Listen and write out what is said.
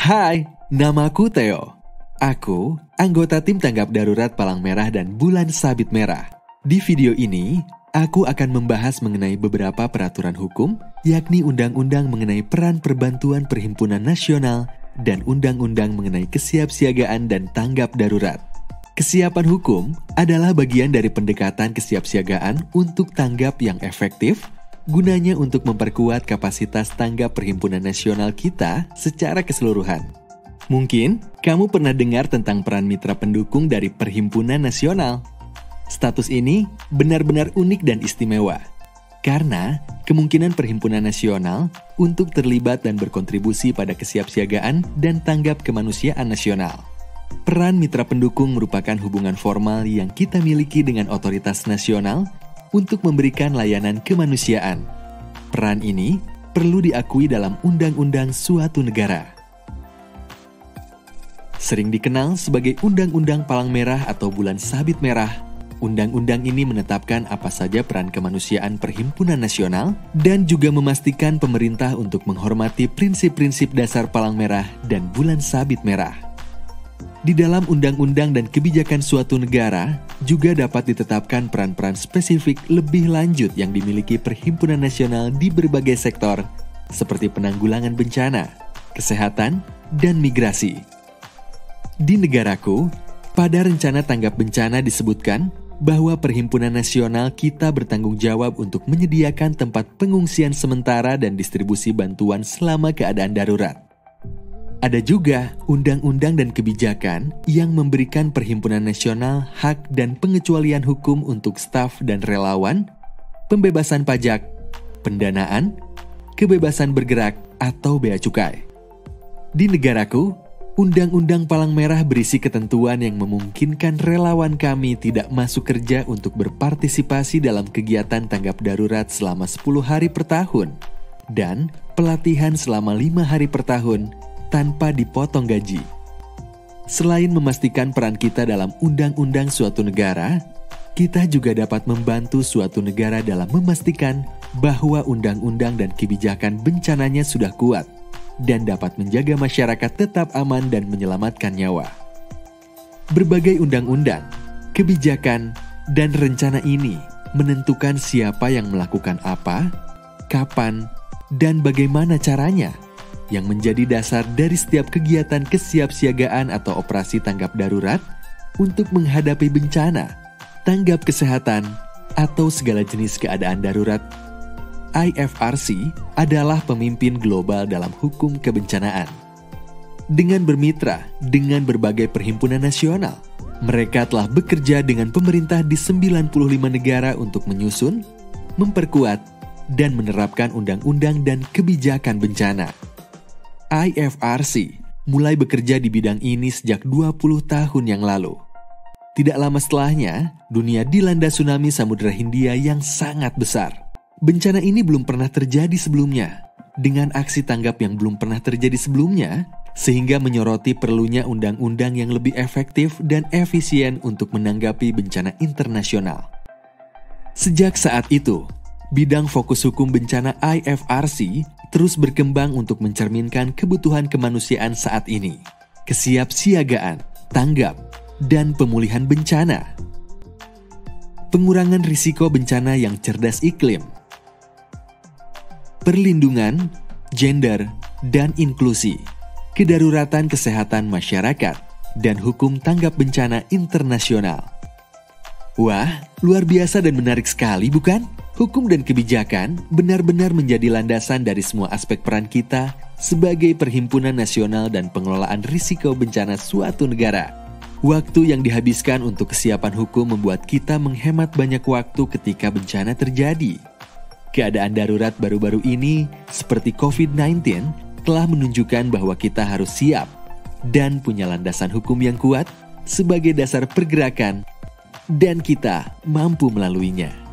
Hai, namaku Theo. Aku anggota tim tanggap darurat Palang Merah dan Bulan Sabit Merah. Di video ini, aku akan membahas mengenai beberapa peraturan hukum, yakni Undang-Undang mengenai peran perbantuan Perhimpunan Nasional dan Undang-Undang mengenai kesiapsiagaan dan tanggap darurat. Kesiapan hukum adalah bagian dari pendekatan kesiapsiagaan untuk tanggap yang efektif, gunanya untuk memperkuat kapasitas tanggap Perhimpunan Nasional kita secara keseluruhan. Mungkin kamu pernah dengar tentang peran mitra pendukung dari Perhimpunan Nasional. Status ini benar-benar unik dan istimewa, karena kemungkinan Perhimpunan Nasional untuk terlibat dan berkontribusi pada kesiapsiagaan dan tanggap kemanusiaan nasional. Peran mitra pendukung merupakan hubungan formal yang kita miliki dengan otoritas nasional untuk memberikan layanan kemanusiaan. Peran ini perlu diakui dalam undang-undang suatu negara. Sering dikenal sebagai Undang-Undang Palang Merah atau Bulan Sabit Merah, undang-undang ini menetapkan apa saja peran kemanusiaan Perhimpunan Nasional dan juga memastikan pemerintah untuk menghormati prinsip-prinsip dasar Palang Merah dan Bulan Sabit Merah. Di dalam undang-undang dan kebijakan suatu negara, juga dapat ditetapkan peran-peran spesifik lebih lanjut yang dimiliki Perhimpunan Nasional di berbagai sektor, seperti penanggulangan bencana, kesehatan, dan migrasi. Di negaraku, pada rencana tanggap bencana disebutkan bahwa Perhimpunan Nasional kita bertanggung jawab untuk menyediakan tempat pengungsian sementara dan distribusi bantuan selama keadaan darurat. Ada juga undang-undang dan kebijakan yang memberikan Perhimpunan Nasional hak dan pengecualian hukum untuk staf dan relawan, pembebasan pajak, pendanaan, kebebasan bergerak, atau bea cukai. Di negaraku, Undang-Undang Palang Merah berisi ketentuan yang memungkinkan relawan kami tidak masuk kerja untuk berpartisipasi dalam kegiatan tanggap darurat selama 10 hari per tahun, dan pelatihan selama 5 hari per tahun, tanpa dipotong gaji. Selain memastikan peran kita dalam undang-undang suatu negara, kita juga dapat membantu suatu negara dalam memastikan bahwa undang-undang dan kebijakan bencananya sudah kuat dan dapat menjaga masyarakat tetap aman dan menyelamatkan nyawa. Berbagai undang-undang, kebijakan, dan rencana ini menentukan siapa yang melakukan apa, kapan, dan bagaimana caranya, yang menjadi dasar dari setiap kegiatan kesiapsiagaan atau operasi tanggap darurat untuk menghadapi bencana, tanggap kesehatan, atau segala jenis keadaan darurat. IFRC adalah pemimpin global dalam hukum kebencanaan. Dengan bermitra dengan berbagai perhimpunan nasional, mereka telah bekerja dengan pemerintah di 95 negara untuk menyusun, memperkuat, dan menerapkan undang-undang dan kebijakan bencana. IFRC mulai bekerja di bidang ini sejak 20 tahun yang lalu. Tidak lama setelahnya, dunia dilanda tsunami Samudra Hindia yang sangat besar. Bencana ini belum pernah terjadi sebelumnya, dengan aksi tanggap yang belum pernah terjadi sebelumnya, sehingga menyoroti perlunya undang-undang yang lebih efektif dan efisien untuk menanggapi bencana internasional. Sejak saat itu, bidang fokus hukum bencana IFRC terus berkembang untuk mencerminkan kebutuhan kemanusiaan saat ini, kesiapsiagaan, tanggap, dan pemulihan bencana. Pengurangan risiko bencana yang cerdas iklim, perlindungan, gender, dan inklusi, kedaruratan kesehatan masyarakat, dan hukum tanggap bencana internasional. Wah, luar biasa dan menarik sekali, bukan? Hukum dan kebijakan benar-benar menjadi landasan dari semua aspek peran kita sebagai Perhimpunan Nasional dan pengelolaan risiko bencana suatu negara. Waktu yang dihabiskan untuk kesiapan hukum membuat kita menghemat banyak waktu ketika bencana terjadi. Keadaan darurat baru-baru ini, seperti COVID-19, telah menunjukkan bahwa kita harus siap dan punya landasan hukum yang kuat sebagai dasar pergerakan, dan kita mampu melaluinya.